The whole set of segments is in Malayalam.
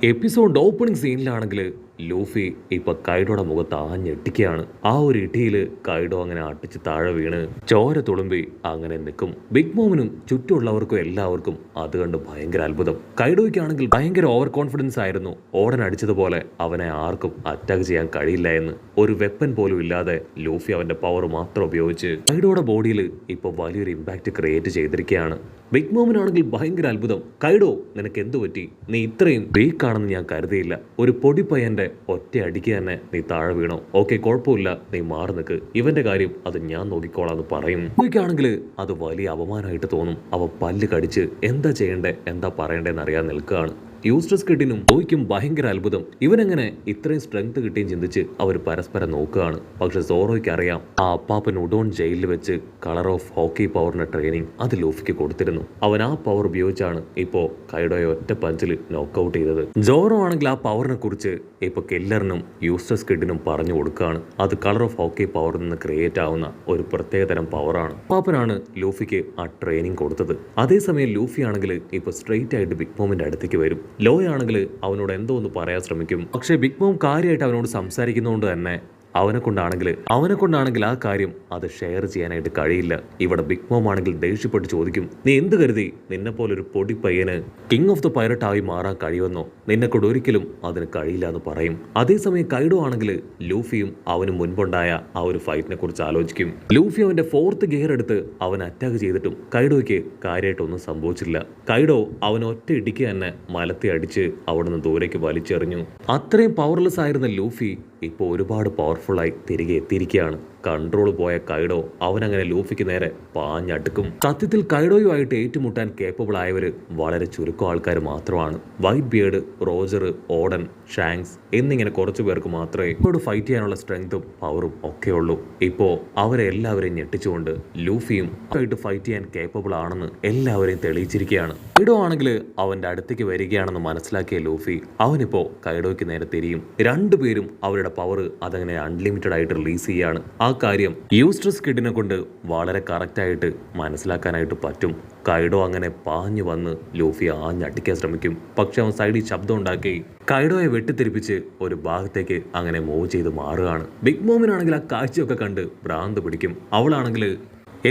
എപ്പിസോഡ് ഓപ്പണിംഗ് സീനിലാണെങ്കിൽ ലൂഫി ഇപ്പൊ കൈഡോയുടെ മുഖത്ത് ആഞ്ഞെട്ടിക്കുകയാണ്. ആ ഒരു ഇടിയിൽ കൈഡോ അങ്ങനെ അട്ടിച്ച് താഴെ വീണ് ചോര തുളുമ്പി അങ്ങനെ നിൽക്കും. ബിഗ് മോമിനും ചുറ്റുമുള്ളവർക്കും എല്ലാവർക്കും അത് കണ്ട് ഭയങ്കര അത്ഭുതം. കൈഡോയ്ക്കാണെങ്കിൽ ഭയങ്കര ഓവർ കോൺഫിഡൻസ് ആയിരുന്നു. ഓടൻ അടിച്ചതുപോലെ അവനെ ആർക്കും അറ്റാക്ക് ചെയ്യാൻ കഴിയില്ല എന്ന്. ഒരു വെപ്പൻ പോലും ഇല്ലാതെ ലൂഫി അവന്റെ പവർ മാത്രം ഉപയോഗിച്ച് കൈഡോയുടെ ബോഡിയിൽ ഇപ്പൊ വലിയൊരു ഇമ്പാക്ട് ക്രിയേറ്റ് ചെയ്തിരിക്കുകയാണ്. ബിഗ് മോമിനാണെങ്കിൽ ഭയങ്കര അത്ഭുതം. കൈഡോ, നിനക്ക് എന്തു പറ്റി? നീ ഇത്രയും വീക്ക് ആണെന്ന് ഞാൻ കരുതിയില്ല. ഒരു പൊടിപ്പയ്യന്റെ ഒറ്റ അടിക്ക് തന്നെ നീ താഴെ വീണോ? ഓക്കെ, കുഴപ്പമില്ല, നീ മാറി നിൽക്ക്, ഇവന്റെ കാര്യം അത് ഞാൻ നോക്കിക്കോളാന്ന് പറയും. ാണെങ്കിൽ അത് വലിയ അപമാനമായിട്ട് തോന്നും. അവ പല്ല് കടിച്ച് എന്താ ചെയ്യണ്ടേ എന്താ പറയണ്ടേന്ന് അറിയാൻ നിൽക്കുകയാണ്. യൂസ്ട്രസ് കിഡിനും സോയ്ക്കും ഭയങ്കര അത്ഭുതം. ഇവനെങ്ങനെ ഇത്രയും സ്ട്രെങ്ത് കിട്ടിയും ചിന്തിച്ച് അവർ പരസ്പരം നോക്കുകയാണ്. പക്ഷെ സോറോയ്ക്ക് അറിയാം, ആ അപ്പാപ്പൻ ഉഡോൺ ജയിലിൽ വെച്ച് കളർ ഓഫ് ഹോക്കി പവറിന്റെ ട്രെയിനിങ് അത് ലൂഫിക്ക് കൊടുത്തിരുന്നു. അവൻ ആ പവർ ഉപയോഗിച്ചാണ് ഇപ്പോ കൈഡോയെ ഒറ്റ പഞ്ചിൽ നോക്കൌട്ട് ചെയ്തത്. ജോറോ ആണെങ്കിൽ ആ പവറിനെ കുറിച്ച് ഇപ്പൊ കെല്ലറിനും യൂസ്ട്രസ് കിഡിനും പറഞ്ഞു കൊടുക്കുകയാണ്. അത് കളർ ഓഫ് ഹോക്കി പവറിൽ നിന്ന് ക്രിയേറ്റ് ആവുന്ന ഒരു പ്രത്യേകതരം പവറാണ്. അപ്പാപ്പനാണ് ലൂഫിക്ക് ആ ട്രെയിനിങ് കൊടുത്തത്. അതേസമയം ലൂഫി ആണെങ്കിൽ ഇപ്പൊ സ്ട്രെയിറ്റ് ആയിട്ട് ബിഗ് മോമിന്റെ അടുത്തേക്ക് വരും. ലോയാണെങ്കിൽ അവനോട് എന്തോ ഒന്ന് പറയാൻ ശ്രമിക്കും. പക്ഷേ ബിഗ് മോം കാര്യമായിട്ട് അവനോട് സംസാരിക്കുന്നതുകൊണ്ട് തന്നെ അവനെ കൊണ്ടാണെങ്കിൽ ആ കാര്യം അത് ഷെയർ ചെയ്യാനായിട്ട് കഴിയില്ല. ഇവിടെ ബിഗ് മോം ആണെങ്കിൽ ദേഷ്യപ്പെട്ട് ചോദിക്കും, നീ എന്ത് കരുതി നിന്നെ പോലൊരു പൊടി പയ്യന് കിങ് ഓഫ് ദ പൈററ്റ് ആയി മാറാൻ കഴിയുമെന്നോ? നിന്നെക്കൊണ്ട് ഒരിക്കലും അതിന് കഴിയില്ല എന്ന് പറയും. അതേസമയം കൈഡോ ആണെങ്കിൽ ലൂഫിയും അവന് മുൻപുണ്ടായ ആ ഒരു ഫൈറ്റിനെ കുറിച്ച് ആലോചിക്കും. ലൂഫി അവന്റെ 4th ഗിയർ എടുത്ത് അവൻ അറ്റാക്ക് ചെയ്തിട്ടും കൈഡോയ്ക്ക് കാര്യമായിട്ടൊന്നും സംഭവിച്ചില്ല. കൈഡോ അവൻ ഒറ്റ ഇടിക്ക് തന്നെ മലത്തി അടിച്ച് അവിടുന്ന് ദൂരേക്ക് വലിച്ചെറിഞ്ഞു. അത്രയും പവർലെസ് ആയിരുന്ന ലൂഫി ഇപ്പോൾ ഒരുപാട് പവർഫുള്ളായി തിരികെ എത്തിയിരിക്കുകയാണ്. കൺട്രോൾ പോയ കൈഡോ അവനങ്ങനെ ലൂഫിക്ക് നേരെ പാഞ്ഞടുക്കും. സത്യത്തിൽ കൈഡോയുമായിട്ട് ഏറ്റുമുട്ടാൻ കേപ്പബിൾ ആയവര് വളരെ ചുരുക്കം ആൾക്കാർ മാത്രമാണ്. White beard, Roger, Odean, Shanks എന്നിങ്ങനെ കുറച്ചു പേർക്ക് മാത്രമേ ഇവരോട് ഫൈറ്റ് ചെയ്യാനുള്ള സ്ട്രെങ്തും പവറും ഒക്കെ ഉള്ളൂ. ഇപ്പോൾ അവരെ എല്ലാവരെയും ഞെട്ടിച്ചുകൊണ്ട് ലൂഫിയും ആയിട്ട് ഫൈറ്റ് ചെയ്യാൻ കേപ്പബിൾ ആണെന്ന് എല്ലാവരെയും തെളിയിച്ചിരിക്കുകയാണ്. കൈഡോ ആണെങ്കിൽ അവന്റെ അടുത്തേക്ക് വരികയാണെന്ന് മനസ്സിലാക്കിയ ലൂഫി അവനിപ്പോ കൈഡോയ്ക്ക് നേരെ തിരിയും. രണ്ടുപേരും അവരുടെ പവർ അതങ്ങനെ അൺലിമിറ്റഡ് ആയിട്ട് റിലീസ് ചെയ്യാണ്. ആ കാര്യം യൂസ്ട്രസ് കിഡിനെ കൊണ്ട് വളരെ കറക്റ്റായിട്ട് മനസ്സിലാക്കാനായിട്ട് പറ്റും. കൈഡോ അങ്ങനെ പാഞ്ഞു വന്ന് ലൂഫി ആഞ്ഞടിക്കാൻ ശ്രമിക്കും. പക്ഷെ അവൻ സൈഡിൽ ശബ്ദം ഉണ്ടാക്കി കൈഡോയെ വെട്ടിത്തിരിപ്പിച്ച് ഒരു ഭാഗത്തേക്ക് അങ്ങനെ മൂവ് ചെയ്ത് മാറുകയാണ്. ബിഗ് മോമിനാണെങ്കിൽ ആ കാഴ്ചയൊക്കെ കണ്ട് ഭ്രാന്ത് പിടിക്കും. അവളാണെങ്കിൽ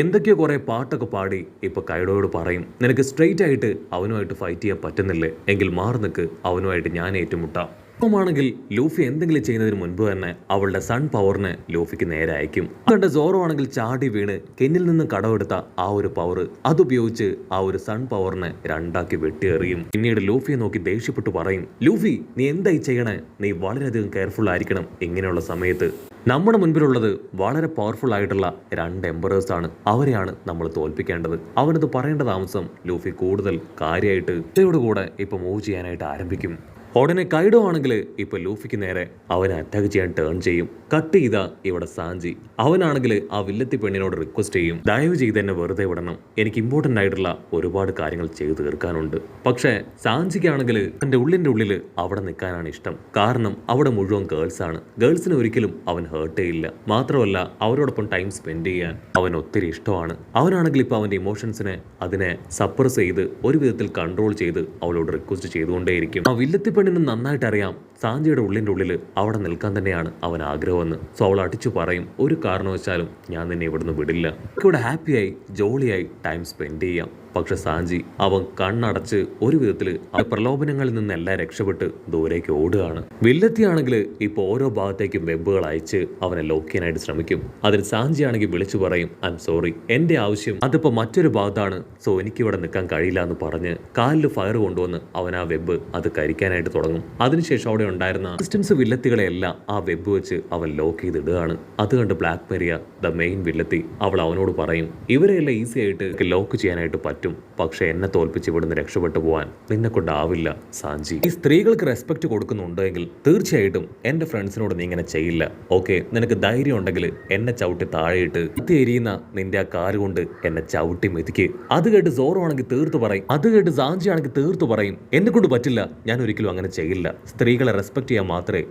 എന്തൊക്കെയോ കുറെ പാട്ടൊക്കെ പാടി ഇപ്പൊ കൈഡോയോട് പറയും, നിനക്ക് സ്ട്രെയിറ്റ് ആയിട്ട് അവനുമായിട്ട് ഫൈറ്റ് ചെയ്യാൻ പറ്റുന്നില്ലേ? എങ്കിൽ മാറി നിൽക്ക്, അവനുമായിട്ട് ഞാൻ ഏറ്റുമുട്ടാം. ആണെങ്കിൽ ലൂഫി എന്തെങ്കിലും ചെയ്യുന്നതിന് മുൻപ് തന്നെ അവളുടെ സൺ പവറിനെ ലൂഫിക്ക് നേരെ അയക്കും. കണ്ട സോറോ ആണെങ്കിൽ ചാടി വീണ് കെന്നിൽ നിന്ന് കടമെടുത്ത ആ ഒരു പവർ അതുപയോഗിച്ച് ആ ഒരു സൺ പവറിനെ രണ്ടാക്കി വെട്ടിയെറിയും. പിന്നീട് ലൂഫിയെ നോക്കി ദേഷ്യപ്പെട്ടു പറയും, ലൂഫി നീ എന്തായി ചെയ്യണേ? നീ വളരെയധികം കെയർഫുൾ ആയിരിക്കണം. ഇങ്ങനെയുള്ള സമയത്ത് നമ്മുടെ മുൻപിലുള്ളത് വളരെ പവർഫുൾ ആയിട്ടുള്ള 2 എംപറേഴ്സ് ആണ്. അവരെയാണ് നമ്മൾ തോൽപ്പിക്കേണ്ടത്. അവനത് പറയേണ്ട താമസം ലൂഫി കൂടുതൽ കാര്യമായിട്ട് ഇവരുടെ കൂടെ ഇപ്പൊ മൂവ് ചെയ്യാനായിട്ട് ആരംഭിക്കും. ഉടനെ കൈഡോ ആണെങ്കിൽ ഇപ്പൊ ലൂഫിക്ക് നേരെ അവനെ അറ്റാക്ക് ചെയ്യാൻ ടേൺ ചെയ്യും. കട്ട് ചെയ്ത ഇവിടെ സാഞ്ചി അവനാണെങ്കിൽ ആ വില്ലത്തി പെണ്ണിനോട് റിക്വസ്റ്റ് ചെയ്യും, ദയവ് ചെയ്ത് എന്നെ വെറുതെ വിടണം, എനിക്ക് ഇമ്പോർട്ടൻ്റ് ആയിട്ടുള്ള ഒരുപാട് കാര്യങ്ങൾ ചെയ്തു തീർക്കാനുണ്ട്. പക്ഷേ സാഞ്ചിക്കാണെങ്കിൽ എൻ്റെ ഉള്ളിൻ്റെ ഉള്ളിൽ അവിടെ നിൽക്കാനാണ് ഇഷ്ടം. കാരണം അവിടെ മുഴുവൻ ഗേൾസ് ആണ്. ഗേൾസിനെ ഒരിക്കലും അവൻ ഹേർട്ട് ചെയ്യില്ല. മാത്രമല്ല അവരോടൊപ്പം ടൈം സ്പെൻഡ് ചെയ്യാൻ അവൻ ഒത്തിരി ഇഷ്ടമാണ്. അവനാണെങ്കിൽ ഇപ്പോൾ അവൻ്റെ ഇമോഷൻസിനെ അതിനെ സപ്രസ് ചെയ്ത് ഒരു വിധത്തിൽ കൺട്രോൾ ചെയ്ത് അവളോട് റിക്വസ്റ്റ് ചെയ്തുകൊണ്ടേയിരിക്കും. ആ വില്ലത്തി പെണ്ണിന് നന്നായിട്ട് അറിയാം സാഞ്ചിയുടെ ഉള്ളിൻ്റെ ഉള്ളിൽ അവിടെ നിൽക്കാൻ തന്നെയാണ് അവൻ ആഗ്രഹമെന്ന്. സോ അവൾ അടിച്ചു പറയും, ഒരു കാരണവശാലും ഞാൻ നിന്നെ ഇവിടുന്ന് വിടില്ല, ഇവിടെ ഹാപ്പിയായി ജോളിയായി ടൈം സ്പെൻഡ് ചെയ്യാം. പക്ഷെ സാഞ്ചി അവൻ കണ്ണടച്ച് ഒരു വിധത്തിൽ പ്രലോഭനങ്ങളിൽ നിന്നെല്ലാം രക്ഷപ്പെട്ട് ദൂരേക്ക് ഓടുകയാണ്. വില്ലത്തിയാണെങ്കിൽ ഇപ്പോൾ ഓരോ ഭാഗത്തേക്കും വെബുകൾ അയച്ച് അവനെ ലോക്ക് ചെയ്യാനായിട്ട് ശ്രമിക്കും. അതിൽ സാഞ്ചി ആണെങ്കിൽ വിളിച്ചു പറയും, ഐ എം സോറി, എൻ്റെ ആവശ്യം അതിപ്പോൾ മറ്റൊരു ഭാഗത്താണ്, സോ എനിക്കിവിടെ നിൽക്കാൻ കഴിയില്ല എന്ന് പറഞ്ഞ് കാലിൽ ഫയർ കൊണ്ടുവന്ന് അവൻ ആ വെബ് അത് കരിക്കാനായിട്ട് തുടങ്ങും. അതിനുശേഷം അവിടെ ഉണ്ടായിരുന്ന അസിസ്റ്റൻസ് വില്ലത്തികളെല്ലാം ആ വെബ് വെച്ച് അവൻ ലോക്ക് ചെയ്തിടുകയാണ്. അത് കണ്ട് ബ്ലാക്ക് മെറിയ ദ മെയിൻ വില്ലത്തി അവൾ അവനോട് പറയും, ഇവരെയെല്ലാം ഈസി ആയിട്ട് ലോക്ക് ചെയ്യാനായിട്ട് പറ്റും, പക്ഷെ എന്നെ തോൽപ്പിച്ച് ഇവിടുന്ന് രക്ഷപ്പെട്ടു പോകാൻ നിന്നെ കൊണ്ടാവില്ല സാഞ്ചി. ഈ സ്ത്രീകൾക്ക് റെസ്പെക്ട് കൊടുക്കുന്നുണ്ടെങ്കിൽ തീർച്ചയായിട്ടും എന്റെ ഫ്രണ്ട്സിനോട് നീ ഇങ്ങനെ ചെയ്യില്ല. ഓക്കെ, നിനക്ക് ധൈര്യം ഉണ്ടെങ്കിൽ എന്നെ ചവിട്ടി താഴെയിട്ട് എരിയുന്ന നിന്റെ ആ കാല് കൊണ്ട് എന്നെ ചവിട്ടി മെതിക്ക്. അത് കേട്ട് സോറോ ആണെങ്കിൽ തീർത്തു പറയും. അത് കേട്ട് സാഞ്ചി ആണെങ്കിൽ തീർത്തു പറയും, എന്നെ കൊണ്ട് പറ്റില്ല, ഞാൻ ഒരിക്കലും അങ്ങനെ ചെയ്യില്ല. സ്ത്രീകളെ റെസ്പെക്ട് ചെയ്യാൻ മാത്രമേ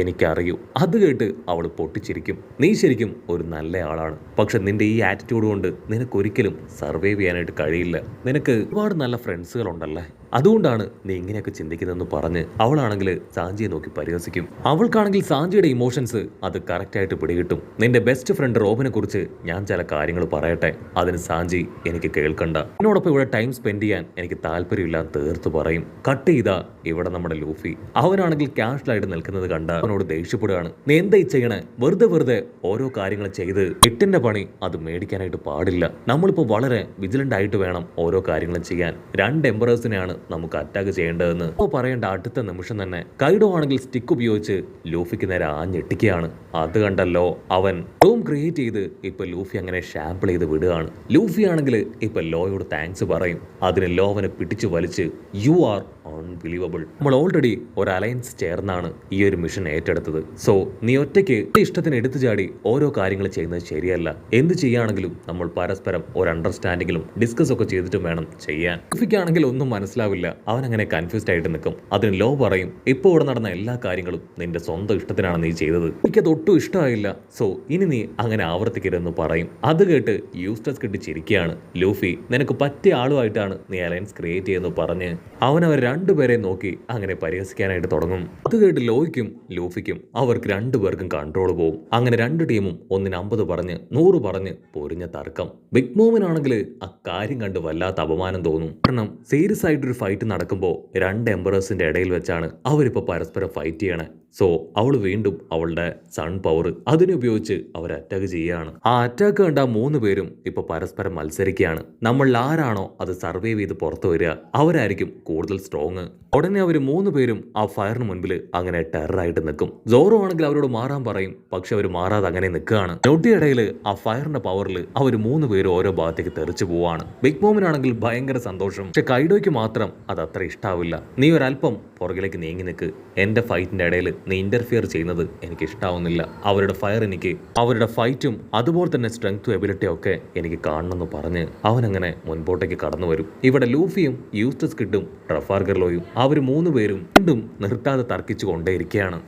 എനിക്കറിയൂ. അത് കേട്ട് അവൾ പൊട്ടിച്ചിരിക്കും. നീ ശരിക്കും ഒരു നല്ല ആളാണ്, പക്ഷെ നിന്റെ ഈ ആറ്റിറ്റ്യൂഡ് കൊണ്ട് നിനക്കൊരിക്കലും സർവൈവ് ചെയ്യാനായിട്ട് കഴിയില്ല. നിനക്ക് ഒരുപാട് നല്ല ഫ്രണ്ട്സുകൾ ഉണ്ടല്ലേ, അതുകൊണ്ടാണ് നീ ഇങ്ങനെയൊക്കെ ചിന്തിക്കുന്നതെന്ന് പറഞ്ഞ് അവളാണെങ്കിൽ സാഞ്ചിയെ നോക്കി പരിഹസിക്കും. അവൾക്കാണെങ്കിൽ സാഞ്ചിയുടെ ഇമോഷൻസ് അത് കറക്റ്റായിട്ട് പിടികിട്ടും. നിന്റെ ബെസ്റ്റ് ഫ്രണ്ട് റോബിനെ കുറിച്ച് ഞാൻ ചില കാര്യങ്ങൾ പറയട്ടെ, അതിന് സാഞ്ചി എനിക്ക് കേൾക്കണ്ട, എന്നോടൊപ്പം ഇവിടെ ടൈം സ്പെൻഡ് ചെയ്യാൻ എനിക്ക് താല്പര്യമില്ല തീർത്ത് പറയും. കട്ട് ചെയ്താ ഇവിടെ നമ്മുടെ ലൂഫി അവനാണെങ്കിൽ ക്യാഷ്വലായിട്ട് നിൽക്കുന്നത് കണ്ട അവനോട് ദേഷ്യപ്പെടുകയാണ്. നീ എന്തായി ചെയ്യണേ? വെറുതെ ഓരോ കാര്യങ്ങൾ ചെയ്ത് എട്ടിന്റെ പണി അത് മേടിക്കാനായിട്ട് പാടില്ല. നമ്മളിപ്പോൾ വളരെ വിജിലന്റ് ആയിട്ട് വേണം ഓരോ കാര്യങ്ങളും ചെയ്യാൻ. 2 എംപറേഴ്സിനെയാണ് നമുക്ക് അറ്റാക്ക് ചെയ്യേണ്ടതെന്ന് പറയേണ്ട അടുത്ത നിമിഷം തന്നെ കൈഡോ ആണെങ്കിൽ സ്റ്റിക്ക് ഉപയോഗിച്ച് ലൂഫിക്ക് നേരെ ആഞ്ഞെട്ടിക്കുകയാണ്. അത് കണ്ടല്ലോ അവൻ റൂം ക്രിയേറ്റ് ചെയ്ത് ഇപ്പൊ ലൂഫി അങ്ങനെ ഷാമ്പിൾ ചെയ്ത് വിടുകയാണ്. ലൂഫി ആണെങ്കിൽ ഇപ്പൊ ലോയോട് താങ്ക്സ് പറയും. അതിന് ലോ അവനെ പിടിച്ചു വലിച്ച് യു ആർ അൺബിലീവബിൾ, നമ്മൾ ഓൾറെഡി ഒരു അലയൻസ് ചേർന്നാണ് ഈ ഒരു മിഷൻ ഏറ്റെടുത്തത്. സോ നീ ഒറ്റയ്ക്ക് ഇഷ്ടത്തിന് എടുത്തു ചാടി ഓരോ കാര്യങ്ങൾ ചെയ്യുന്നത് ശരിയല്ല. എന്ത് ചെയ്യുകയാണെങ്കിലും നമ്മൾ പരസ്പരം ഒരു അണ്ടർസ്റ്റാൻഡിങ്ങിലും ഡിസ്കസ് ഒക്കെ ചെയ്തിട്ടും വേണം ചെയ്യാൻ. ലൂഫിക്കാണെങ്കിൽ ഒന്നും മനസ്സിലാവില്ല. അവൻ അങ്ങനെ കൺഫ്യൂസ്ഡ് ആയിട്ട് നിൽക്കും. അതിന് ലോ പറയും, ഇപ്പോൾ ഇവിടെ നടന്ന എല്ലാ കാര്യങ്ങളും നിന്റെ സ്വന്തം ഇഷ്ടത്തിനാണ് നീ ചെയ്തത്, എനിക്കത് ഒട്ടും ഇഷ്ടമായില്ല. സോ ഇനി നീ അങ്ങനെ ആവർത്തിക്കരുതെന്ന് പറയും. അത് കേട്ട് യൂസ്റ്റസ് കിട്ടി ചിരിക്കുകയാണ്. ലൂഫി, നിനക്ക് പറ്റിയ ആളുമായിട്ടാണ് നീ അലയൻസ് ക്രിയേറ്റ് ചെയ്യുന്നത് പറഞ്ഞ് അവനവർ രണ്ടുപേരെ നോക്കി അങ്ങനെ പരിഹസിക്കാനായിട്ട് തുടങ്ങും. അത് കേട്ട് ലോയ്ക്കും ലൂഫിക്കും അവർക്ക് രണ്ടുപേർക്കും കൺട്രോൾ പോകും. അങ്ങനെ 2 ടീമും 150 പറഞ്ഞ് 100 പറഞ്ഞ് പൊരിഞ്ഞ തർക്കം. ബിഗ് മോമിനാണെങ്കിൽ ആ കാര്യം കണ്ട് വല്ലാത്ത അപമാനം തോന്നും. കാരണം സീരിയസ് ആയിട്ടൊരു ഫൈറ്റ് നടക്കുമ്പോൾ 2 എംപറേഴ്സിന്റെ ഇടയിൽ വെച്ചാണ് അവരിപ്പോൾ പരസ്പരം ഫൈറ്റ് ചെയ്യണേ. സോ അവൾ വീണ്ടും അവളുടെ സൺ പവർ അതിനെ ഉപയോഗിച്ച് അവർ അറ്റാക്ക് ചെയ്യുകയാണ്. ആ അറ്റാക്ക് കണ്ട 3 പേരും ഇപ്പൊ പരസ്പരം മത്സരിക്കുകയാണ്. നമ്മൾ ആരാണോ അത് സർവൈവ് ചെയ്ത് പുറത്തു വരിക അവരായിരിക്കും കൂടുതൽ സ്ട്രോങ്. ഉടനെ അവർ 3 പേരും ആ ഫയറിന് മുൻപിൽ അങ്ങനെ ടെററായിട്ട് നിൽക്കും. സോറോ ആണെങ്കിൽ അവരോട് മാറാൻ പറയും. പക്ഷെ അവർ മാറാതെ അങ്ങനെ നിൽക്കുകയാണ്. നൊട്ടിയിടയിൽ ആ ഫയറിന്റെ പവറിൽ അവർ 3 പേരും ഓരോ ഭാഗത്തേക്ക് തെറിച്ചു പോവാണ്. ബിഗ് മോമിനാണെങ്കിൽ ഭയങ്കര സന്തോഷം. പക്ഷെ കൈഡോയ്ക്ക് മാത്രം അത് അത്ര ഇഷ്ടാവില്ല. നീ ഒരല്പം പുറകിലേക്ക് നീങ്ങി നിൽക്ക്, എന്റെ ഫൈറ്റിന്റെ ഇടയിൽ നീ ഇന്റർഫിയർ ചെയ്യുന്നത് എനിക്ക് ഇഷ്ടാവുന്നില്ല. അവരുടെ ഫയർ എനിക്ക്, അവരുടെ ഫൈറ്റും അതുപോലെ തന്നെ സ്ട്രെങ്ത്തും എബിലിറ്റിയും ഒക്കെ എനിക്ക് കാണണമെന്ന് പറഞ്ഞ് അവനങ്ങനെ മുൻപോട്ടേക്ക് കടന്നു വരും. ഇവിടെ ലൂഫിയും യൂസ്റ്റസ് കിഡും ട്രഫാൽഗർ ലോയും അവർ 3 പേരും വീണ്ടും നിർത്താതെ തർക്കിച്ചു കൊണ്ടേയിരിക്കുകയാണ്.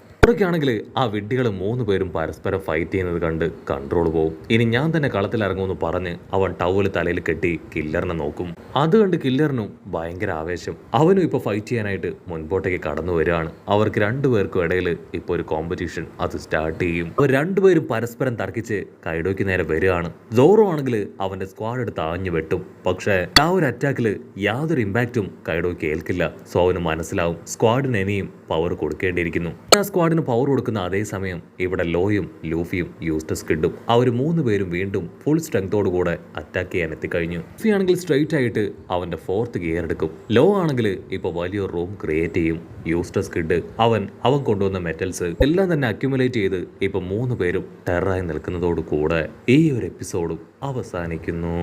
ാണെങ്കിൽ ആ വിഡ്ഢികൾ 3 പേരും പരസ്പരം ഫൈറ്റ് ചെയ്യുന്നത് കണ്ട് കൺട്രോൾ പോകും. ഇനി ഞാൻ തന്നെ കളത്തിലിറങ്ങുമെന്ന് പറഞ്ഞ് അവൻ ടവല് തലയിൽ കെട്ടി കില്ലറിനെ നോക്കും. അത് കണ്ട് കില്ലറിനും ഭയങ്കര ആവേശം. അവനും ഇപ്പൊ ഫൈറ്റ് ചെയ്യാനായിട്ട് മുൻപോട്ടേക്ക് കടന്നു വരികയാണ്. അവർക്ക് 2 പേർക്കും ഇടയിൽ ഇപ്പൊ ഒരു കോമ്പറ്റീഷൻ അത് സ്റ്റാർട്ട് ചെയ്യും. അവർ 2 പേരും പരസ്പരം തർക്കിച്ച് കൈഡോയ്ക്ക് നേരെ വരികയാണ്. സോറോ ആണെങ്കിൽ അവന്റെ സ്ക്വാഡ് എടുത്ത് ആഞ്ഞു വെട്ടും. പക്ഷേ ആ ഒരു അറ്റാക്കിൽ യാതൊരു ഇമ്പാക്റ്റും കൈഡോയ്ക്ക് ഏൽക്കില്ല. സോ അവന് മനസ്സിലാവും സ്ക്വാഡിന് ഇനിയും പവർ കൊടുക്കേണ്ടിയിരിക്കുന്നു. ആ സ്ക്വാഡിന് പവർ കൊടുക്കുന്ന അതേ സമയം ഇവിടെ ലോയും ലൂഫിയും യൂസ്റ്റസ് കിഡും അവർ 3 പേരും വീണ്ടും ഫുൾ സ്ട്രെങ്തോട് കൂടെ അറ്റാക്ക് ചെയ്യാൻ എത്തിക്കഴിഞ്ഞു. ലൂഫി ആണെങ്കിൽ സ്ട്രെയിറ്റ് ആയിട്ട് അവന്റെ 4th ഗിയർ എടുക്കും. ലോ ആണെങ്കിൽ ഇപ്പൊ വലിയൊരു റൂം ക്രിയേറ്റ് ചെയ്യും. യൂസ്റ്റസ് കിഡ് അവൻ കൊണ്ടുവന്ന മെറ്റൽസ് എല്ലാം തന്നെ അക്യുമുലേറ്റ് ചെയ്ത് ഇപ്പൊ 3 പേരും ടെററായി നിൽക്കുന്നതോട് കൂടെ ഈ ഒരു എപ്പിസോഡും അവസാനിക്കുന്നു.